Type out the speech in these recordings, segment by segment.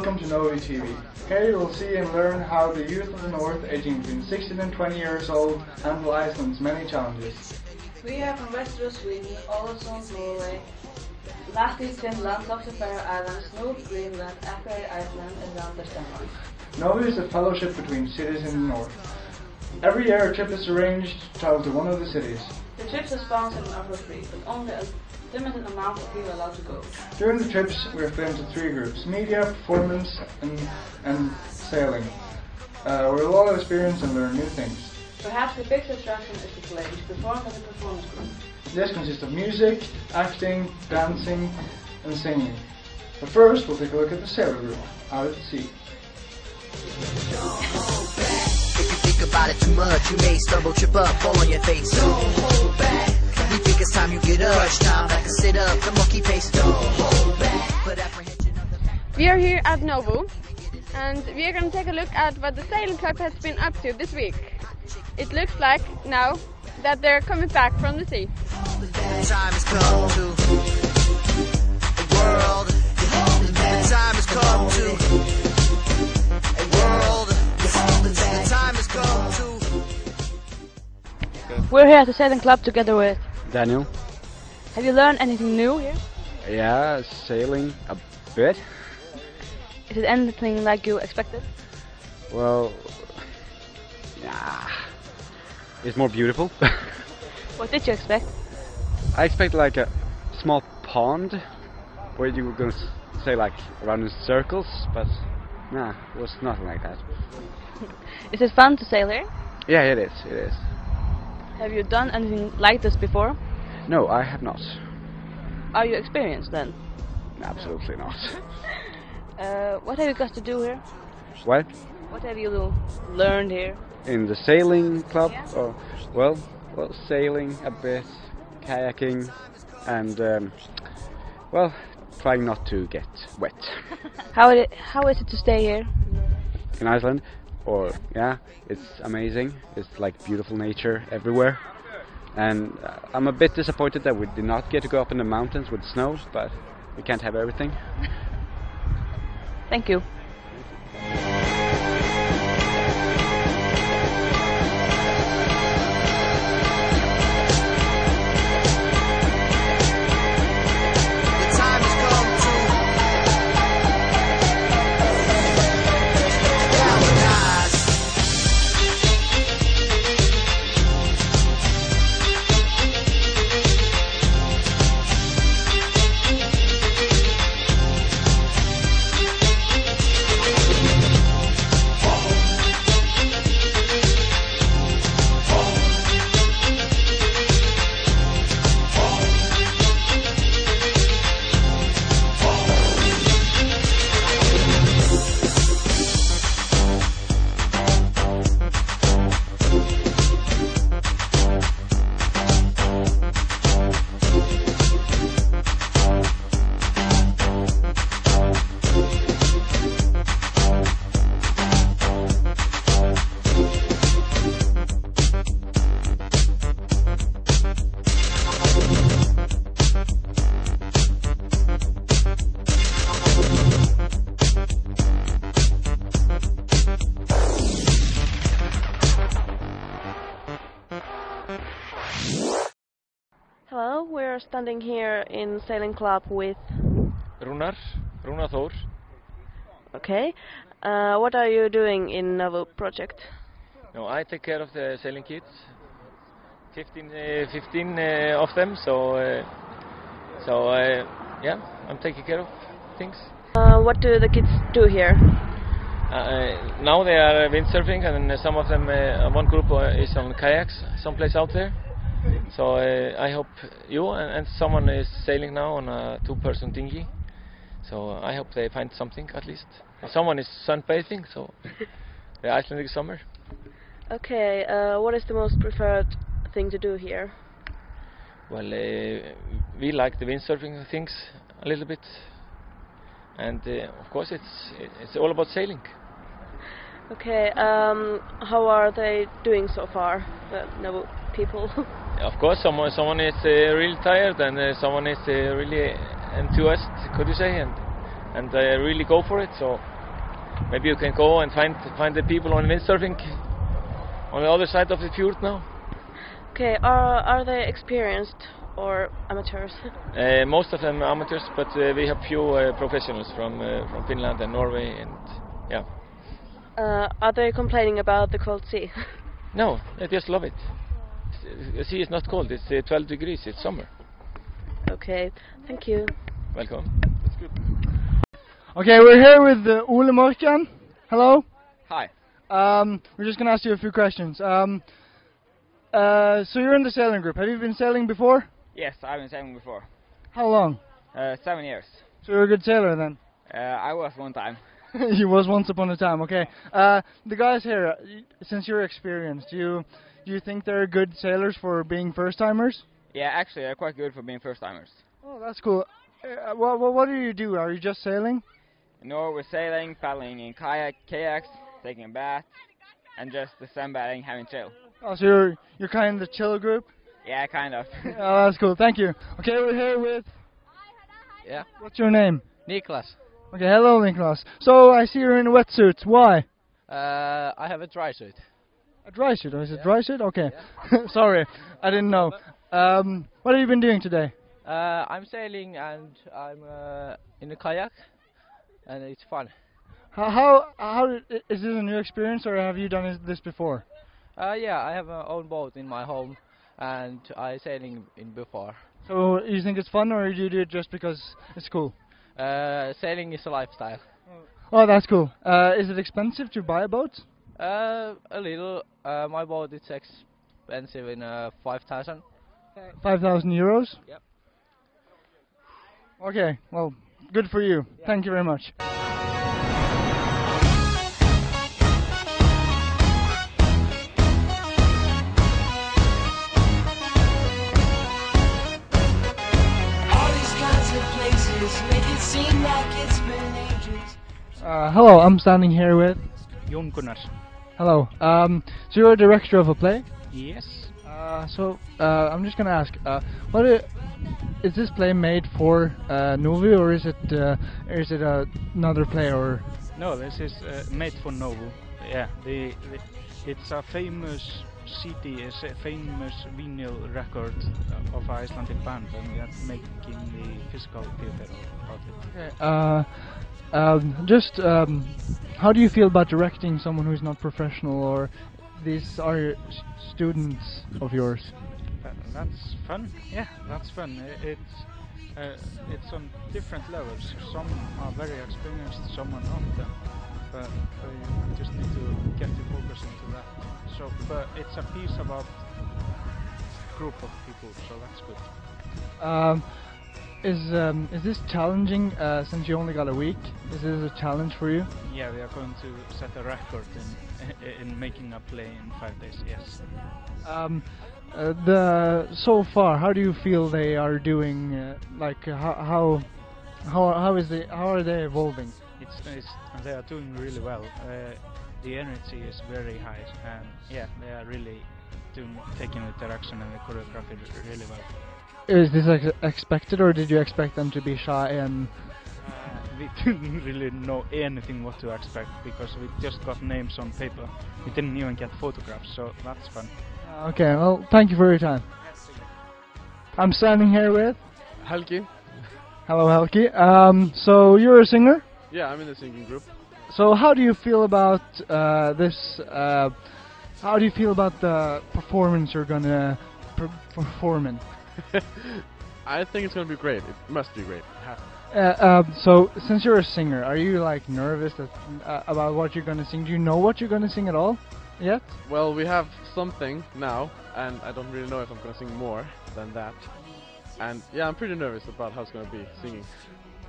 welcome to Novi TV. Here you will see and learn how the youth of the North, aging between 16 and 20 years old, handle Iceland's many challenges. We are from Western Sweden, Ålesund, Norway, Lahti, Finland, lots of Faroe Islands, Nuuk, Greenland, Akureyri, Iceland, and Randers, Denmark. Novi is a fellowship between cities in the north. Every year a trip is arranged to travel to one of the cities. The trips are sponsored and offer free, but only a limited amount of people are allowed to go. During the trips we are split into three groups: media, performance and sailing. We'll all experience and learn new things. Perhaps the biggest attraction is the play, which performed as a performance group. This consists of music, acting, dancing and singing. But first we'll take a look at the sailor group, out at sea. If you think about it too much, you may stumble, trip up, fall on your face. Don't hold back. We think it's time you get up. It's time back to sit up, the monkey pace. Don't hold back. Put apprehension on the back. We are here at Novo, and we are going to take a look at what the sailing club has been up to this week. It looks like now that they're coming back from the sea. The time has come to a world. The time has come to a world. The time has come to. We're here at the sailing club together with Daniel. Have you learned anything new here? Yeah, sailing a bit. Is it anything like you expected? Well, yeah, it's more beautiful. What did you expect? I expect like a small pond where you were going to say like around in circles, but nah, it was nothing like that. Is it fun to sail here? Yeah, it is. It is. Have you done anything like this before? No, I have not. Are you experienced then? Absolutely not. What have you got to do here? What? What have you learned here? In the sailing club? Yeah. Or, well, sailing a bit, kayaking, and well, trying not to get wet. How is it to stay here? In Iceland, or yeah, it's amazing. It's like beautiful nature everywhere, and I'm a bit disappointed that we did not get to go up in the mountains with snow, but we can't have everything. Thank you. Hello, we're standing here in sailing club with Rúnar Þór. Okay. What are you doing in Novo project? No, I take care of the sailing kids. 15 of them. So yeah, I'm taking care of things. What do the kids do here? Now they are windsurfing, and some of them, one group is on kayaks, someplace out there. So I hope you and someone is sailing now on a two-person dinghy. So I hope they find something at least. Someone is sunbathing, so the Icelandic summer. Okay, what is the most preferred thing to do here? Well, we like the windsurfing things a little bit, and of course it's all about sailing. Okay, how are they doing so far, the Novo people? Of course, someone is really tired, and someone is really enthused, could you say, and and I really go for it. So maybe you can go and find the people on windsurfing on the other side of the fjord now. Okay, are they experienced or amateurs? Most of them amateurs, but we have few professionals from Finland and Norway, and yeah. Are they complaining about the cold sea? No, they just love it. The sea is not cold, it's 12 degrees, it's summer. Okay, thank you. Welcome. Okay, we're here with Ole Morkan. Hello. Hi. We're just gonna ask you a few questions. So you're in the sailing group. Have you been sailing before? Yes, I've been sailing before. How long? 7 years. So you're a good sailor then? I was one time. You was once upon a time. Okay. The guys here, since you're experienced, do you think they're good sailors for being first timers? Yeah, actually, they're quite good for being first timers. Oh, that's cool. What do you do? Are you just sailing? No, we're sailing, paddling in kayaks, taking a bath, and just sunbathing, having chill. Oh, so you're kind of the chill group? Yeah, kind of. Oh, that's cool. Thank you. Okay, we're here with. Yeah. What's your name? Niklas. Okay, hello, Niklas. So I see you're in a wetsuit. Why? I have a dry suit. A dry suit? Oh, is it dry suit? Okay. Yeah. Sorry, I didn't know. What have you been doing today? I'm sailing and I'm in a kayak, and it's fun. How is this a new experience, or have you done this before? Yeah, I have my own boat in my home, and I sailing in before. So you think it's fun, or do you do it just because it's cool? Sailing is a lifestyle. Oh, that's cool. Is it expensive to buy a boat? A little. My boat is expensive in 5,000. 5,000 euros? Yep. Okay, well, good for you. Yeah. Thank you very much. Hello, I'm standing here with Jon Gunnar. Hello. So you're a director of a play? Yes. I'm just gonna ask, is this play made for Novu, or is it another play, or? No, this is made for Novu. Yeah, it's a famous CD, it's a famous vinyl record of an Icelandic band, and we are making the physical theater about it. Okay. How do you feel about directing someone who's not professional, or these are students of yours? That's fun. Yeah, that's fun. It's on different levels. Some are very experienced, some are not. But you just need to get the focus into that. So, but it's a piece about a group of people, so that's good. Is this challenging since you only got a week? Is this a challenge for you? Yeah, we are going to set a record in making a play in 5 days. Yes. So far, how do you feel they are doing? How are they evolving? They are doing really well. The energy is very high, and yeah, they are really taking the direction and the choreography really well. Is this expected, or did you expect them to be shy and? We didn't really know anything what to expect, because we just got names on paper. We didn't even get photographs, so that's fun. Okay, well, thank you for your time. I'm standing here with Helgi. Hello, Helgi. So you're a singer? Yeah, I'm in the singing group. So how do you feel about this? How do you feel about the performance you're gonna perform in? I think it's gonna be great. It must be great. So since you're a singer, are you like nervous about what you're gonna sing? Do you know what you're gonna sing at all yet? Well, we have something now, and I don't really know if I'm gonna sing more than that. And yeah, I'm pretty nervous about how it's gonna be singing.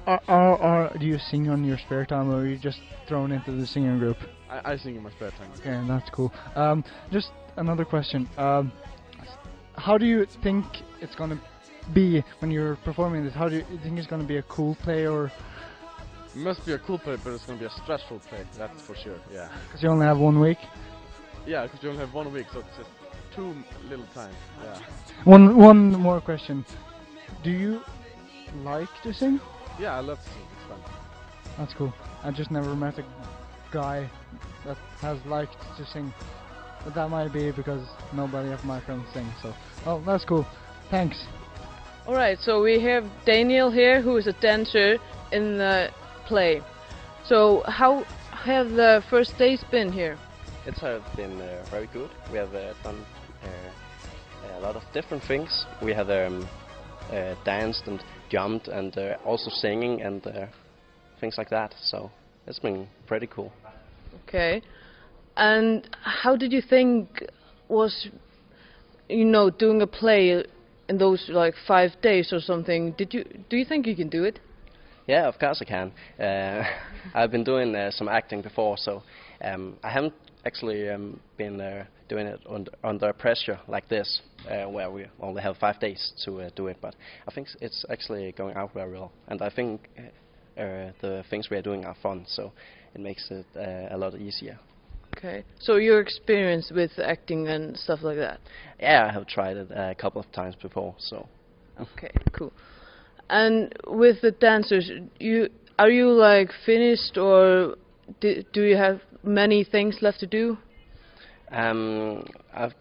Do you sing on your spare time, or are you just thrown into the singing group? I sing in my spare time. Okay, that's cool. Just another question. How do you think it's gonna be when you're performing this? How do you think it's gonna be a cool play, or? It must be a cool play, but it's gonna be a stressful play. That's for sure. Yeah. Because you only have 1 week. Yeah, because you only have 1 week, so it's just too little time. Yeah. One more question. Do you like to sing? Yeah, I love to sing. It's fun. That's cool. I just never met a guy that has liked to sing. But that might be because nobody of my friends sing, so... Oh, that's cool. Thanks. Alright, so we have Daniel here, who is a dancer in the play. So, how have the first days been here? It has been very good. We have done a lot of different things. We have danced and jumped and also singing and things like that. So it's been pretty cool. Okay. And how did you think was, doing a play in those like 5 days or something? Do you think you can do it? Yeah, of course I can. I've been doing some acting before, so I haven't actually been doing it under pressure like this, where we only have 5 days to do it. But I think it's actually going out very well, and I think the things we are doing are fun, so it makes it a lot easier. Okay. So your experience with acting and stuff like that? Yeah, I have tried it a couple of times before, so. Okay, cool. And with the dancers, are you like finished, or do you have many things left to do? I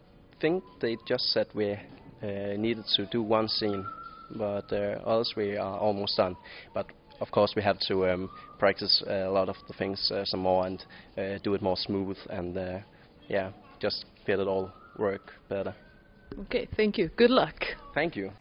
think they just said we needed to do one scene, but else we are almost done. But of course we have to practice a lot of the things some more and do it more smooth and yeah, just get it all work better. Okay, thank you. Good luck. Thank you.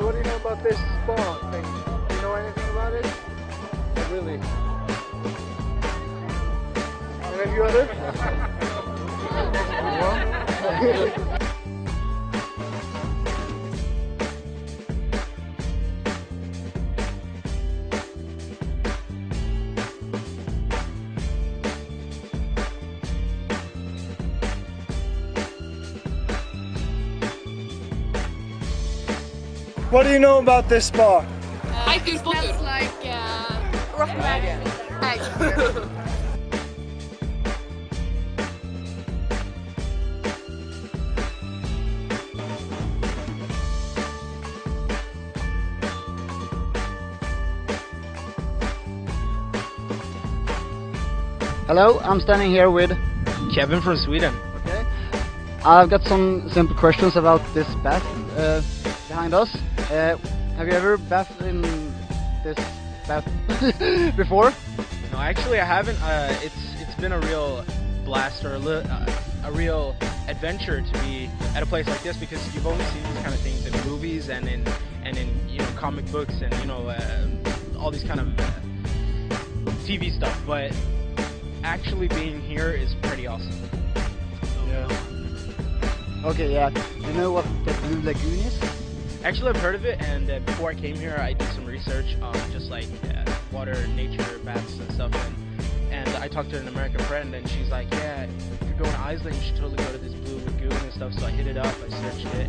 What do you know about this spa thing? Do you know anything about it? Not really. And have you other? What do you know about this spa? That's like rock magic. Hello, I'm standing here with Kevin from Sweden. Okay. I've got some simple questions about this bath behind us. Have you ever bathed in this bath before? No, actually I haven't. It's been a real blast, or a real adventure to be at a place like this, because you've only seen these kind of things in movies and in you know, comic books and, you know, all these kind of TV stuff, but actually being here is pretty awesome. Yeah. Okay, yeah. You know what the Blue Lagoon is? Actually, I've heard of it, and before I came here, I did some research on just like water, nature, baths and stuff, and I talked to an American friend, and she's like, yeah, if you're going to Iceland, you should totally go to this Blue Lagoon and stuff. So I hit it up, I searched it,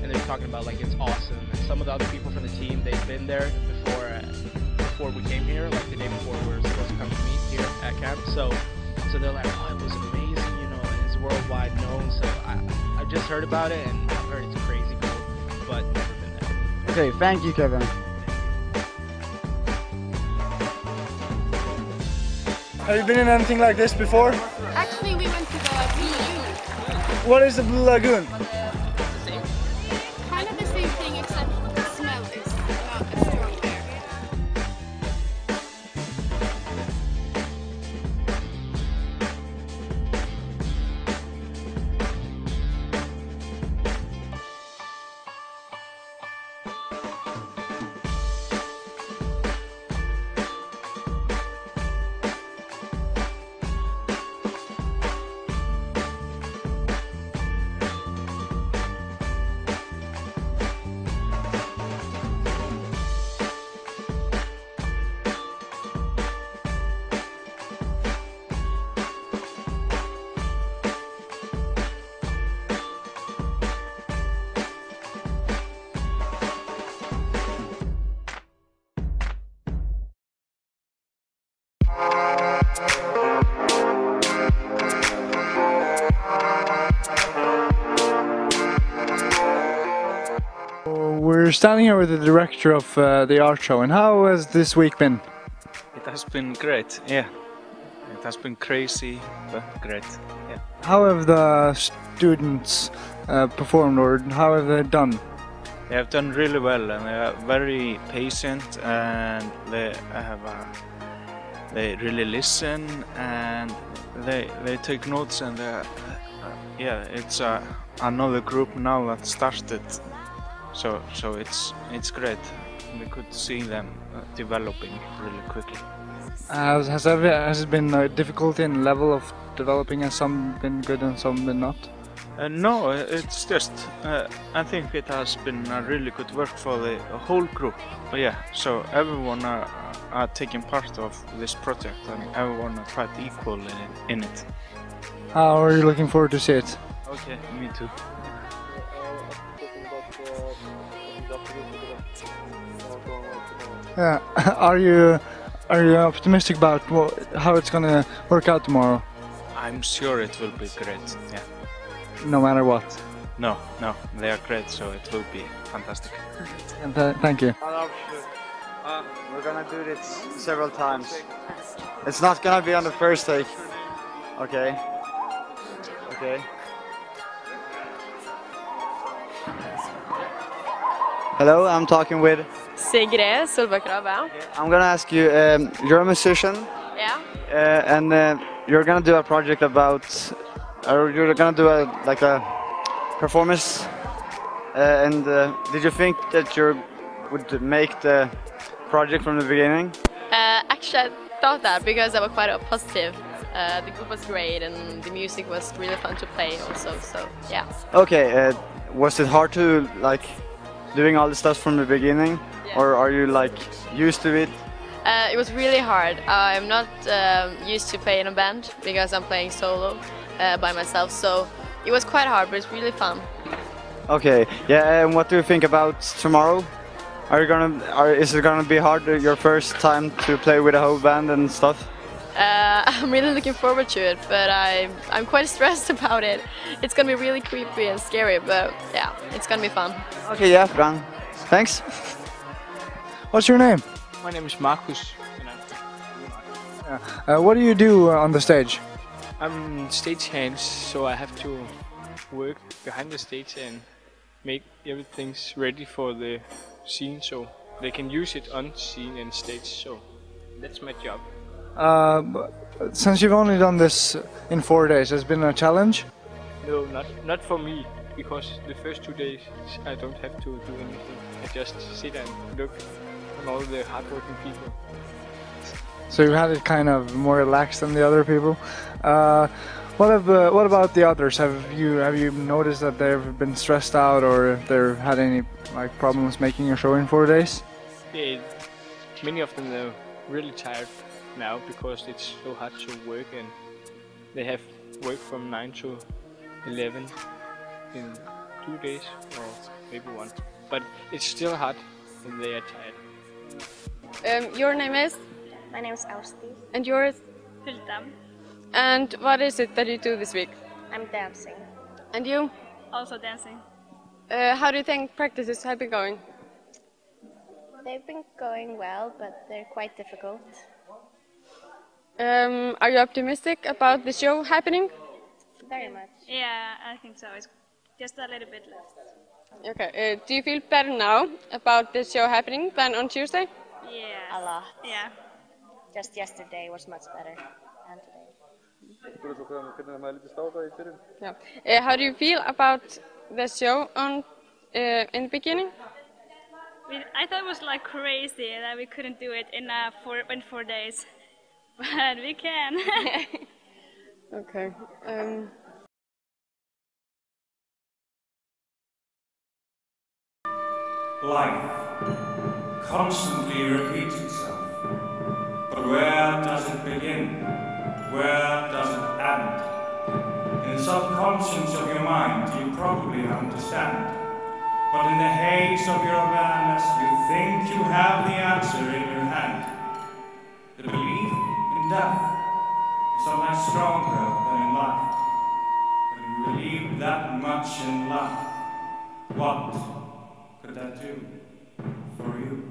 and they're talking about like it's awesome. And some of the other people from the team, they've been there before we came here, like the day before we were supposed to come to meet here at camp. So they're like, oh, it was amazing, you know, and it's worldwide known. So I've just heard about it, and I've heard it's crazy cool, but never been there. Okay, thank you, Kevin. Have you been in anything like this before? Actually, we went to the Blue Lagoon. What is the Blue Lagoon? Kind of the same thing, except the smell is not as strong there. We're standing here with the director of the art show, and how has this week been? It has been great, yeah. It has been crazy, but great, yeah. How have the students performed, or how have they done? They have done really well, and they are very patient, and they really listen, and they take notes, and yeah, it's another group now that started, so it's great. We could see them developing really quickly. Has it been a difficulty in level of developing, and some been good and some been not? No, it's just I think it has been a really good work for the whole group. But yeah, so everyone are taking part of this project, and everyone are quite equal in it. How are you looking forward to see it? Okay, me too. Yeah, are you optimistic about how it's gonna work out tomorrow? I'm sure it will be great. Yeah. No matter what. No, they are great, so it will be fantastic. And thank you. We're gonna do this several times. It's not gonna be on the first take. Okay. Okay. Hello, I'm talking with Sigrid Solbakrava. I'm gonna ask you, you're a musician? Yeah. And you're gonna do a project about, or you're gonna do a performance. And did you think that you would make the project from the beginning? Actually, I thought that because I was quite positive. The group was great and the music was really fun to play also. So yeah. Okay. Was it hard to doing all the stuff from the beginning, or are you used to it? It was really hard. I'm not used to playing in a band because I'm playing solo by myself, so it was quite hard, but it's really fun. Okay, yeah, and what do you think about tomorrow? Is it gonna be hard your first time to play with a whole band and stuff? I'm really looking forward to it, but I'm quite stressed about it. It's gonna be really creepy and scary, but yeah, it's gonna be fun. Okay, yeah, Fran. Thanks. What's your name? My name is Marcus. What do you do on the stage? I'm stagehand, so I have to work behind the stage and make everything ready for the scene, so they can use it on scene and stage. So that's my job. Since you've only done this in 4 days, has it been a challenge? No, not for me, because the first 2 days I don't have to do anything. I just sit and look on all the hardworking people. So you had it kind of more relaxed than the other people. What about the others? Have you noticed that they've been stressed out, or if they've had any like problems making a show in 4 days? Many of them are really tired now because it's so hard to work, and they have work from 9 to 11 in 2 days or maybe 1. But it's still hard and they are tired. Your name is? My name is Austi. And yours? Hulda. And what is it that you do this week? I'm dancing. And you? Also dancing. How do you think practices have been going? They've been going well, but they're quite difficult. Are you optimistic about the show happening? Very much. Yeah, I think so. It's just a little bit left. Okay. Do you feel better now about the show happening than on Tuesday? Yeah. A lot. Yeah. Just yesterday was much better than today. Yeah. How do you feel about the show on in the beginning? I thought it was like crazy that we couldn't do it in 4 days, but we can. Okay. Life constantly repeats itself, but where does it begin? Where does it end? In the subconscious of your mind, you probably understand, but in the haze of your awareness, you think you have the answer in your hand. The belief in death is sometimes stronger than in life. When you believe that much in life, what could that do for you?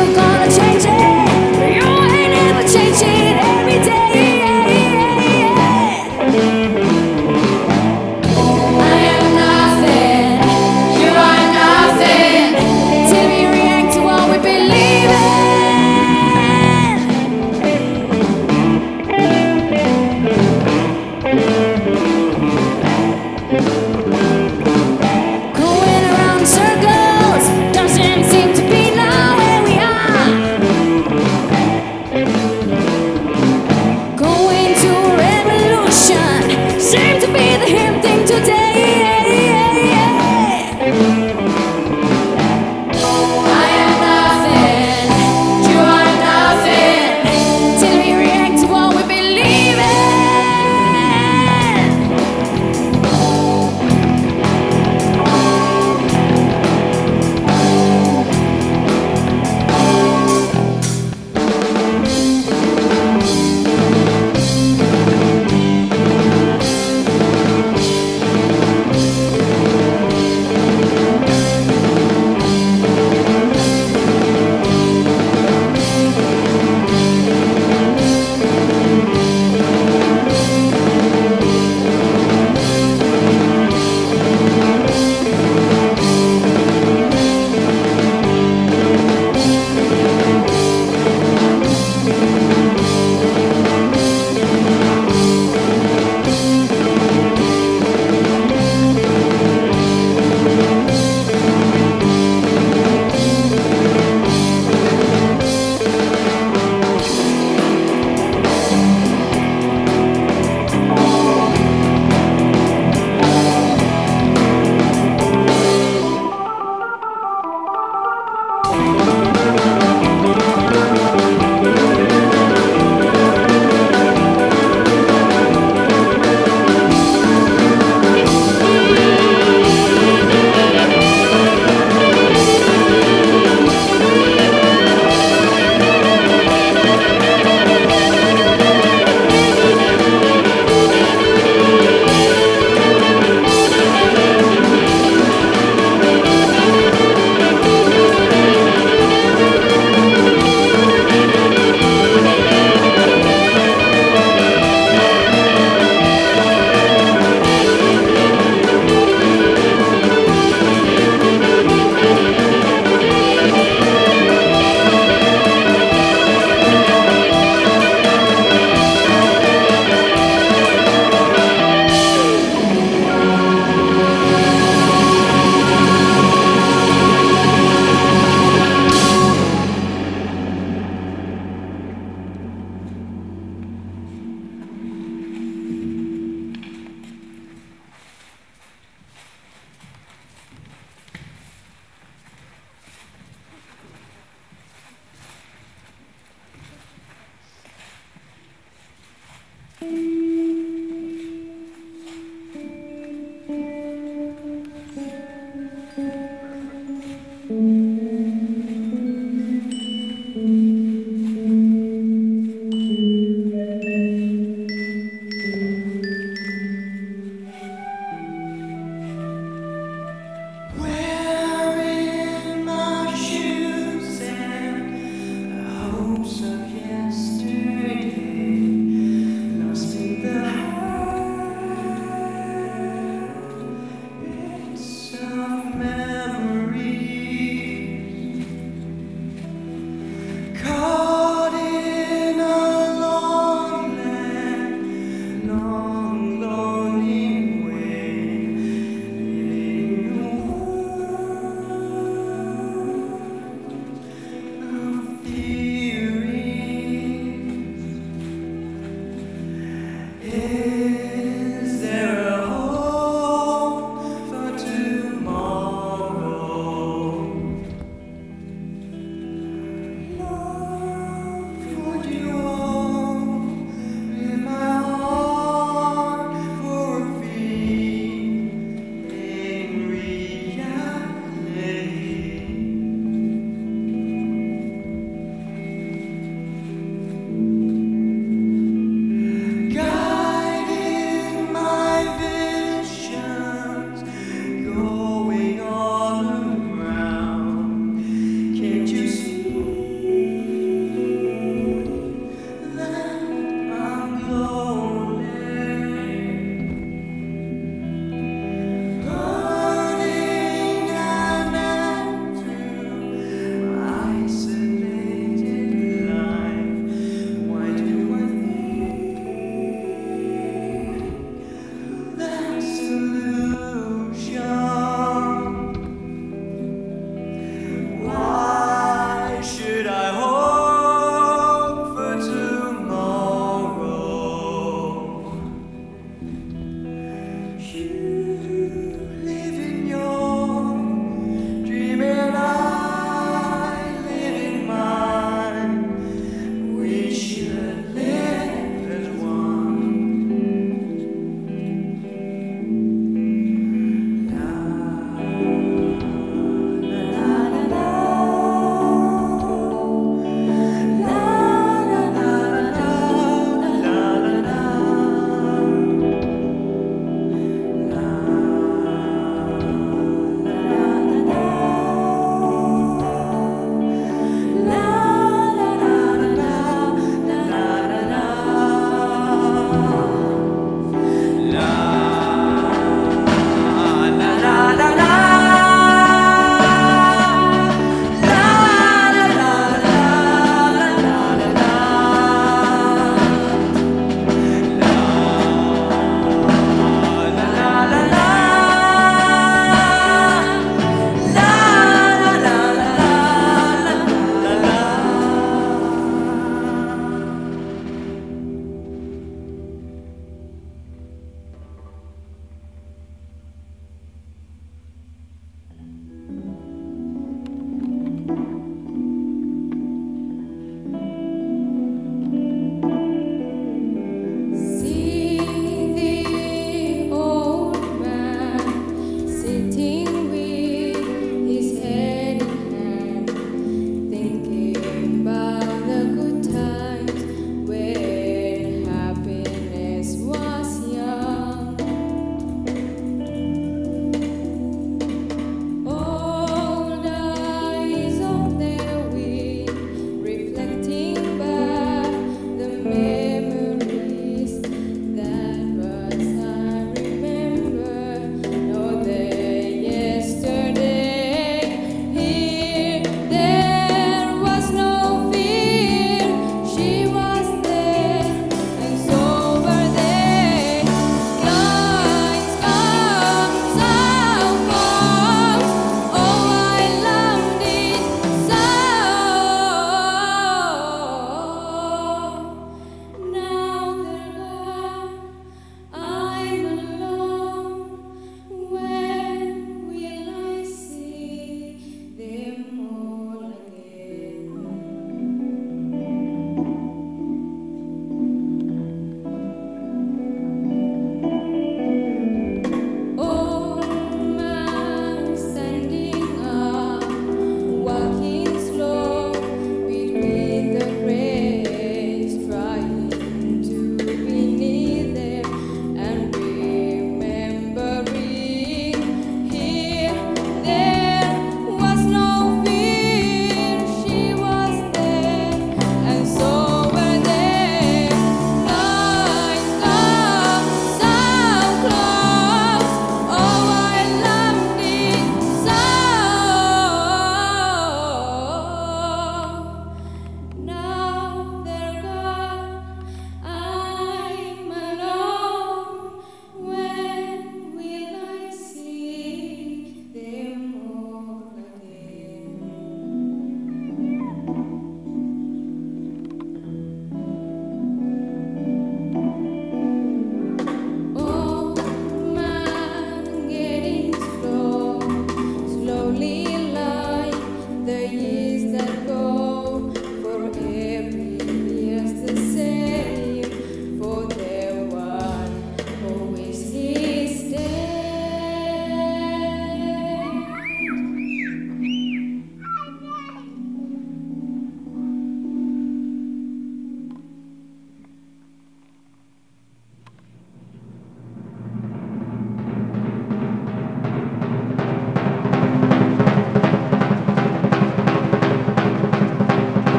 you're gonna change it. You ain't never change it every day. I am nothing, you are nothing, till we react to what we believe Going around circles, doesn't seem to be now where we are.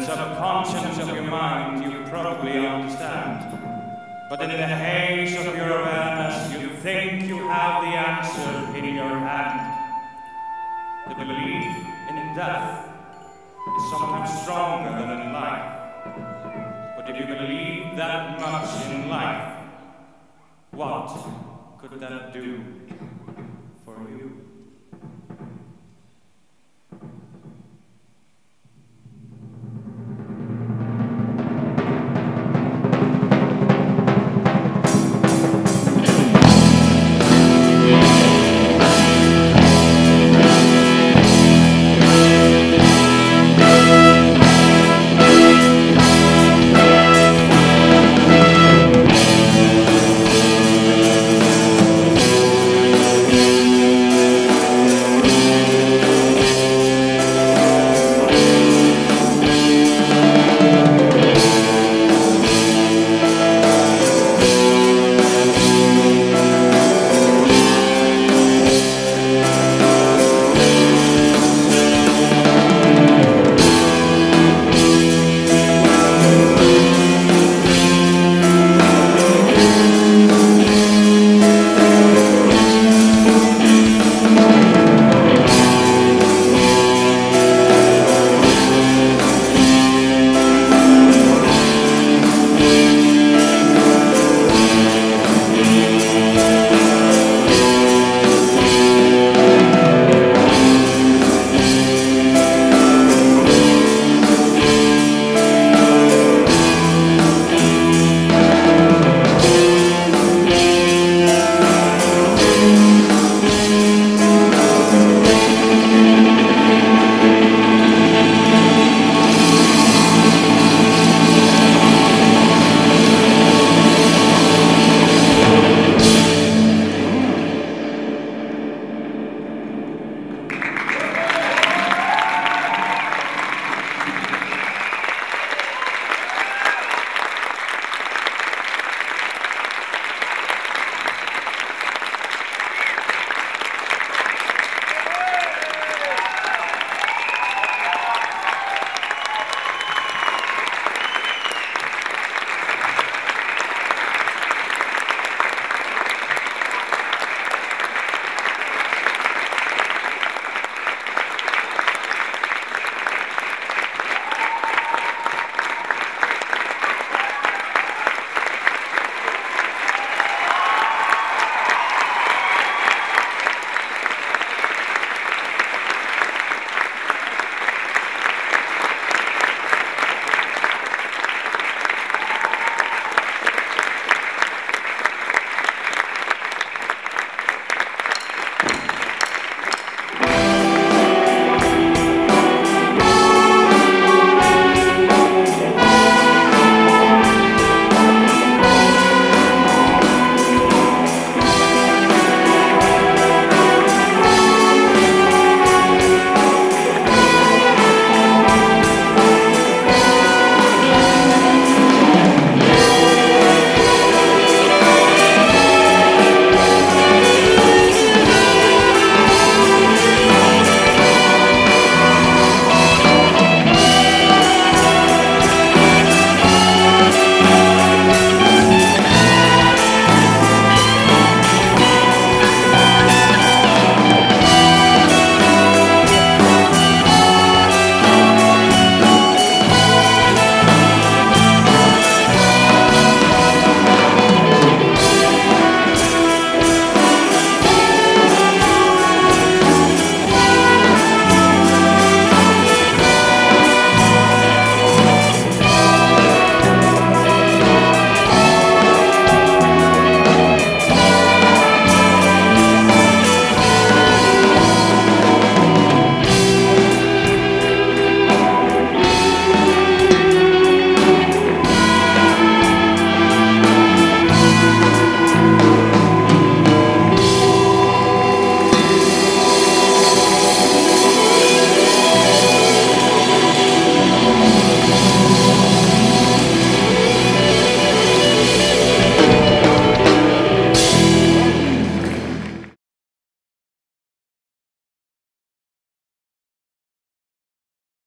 subconscious of your mind, you probably understand. But in the haze of your awareness, you think you have the answer in your hand. The belief in death is sometimes stronger than in life. But if you believe that much in life, what could that do for you?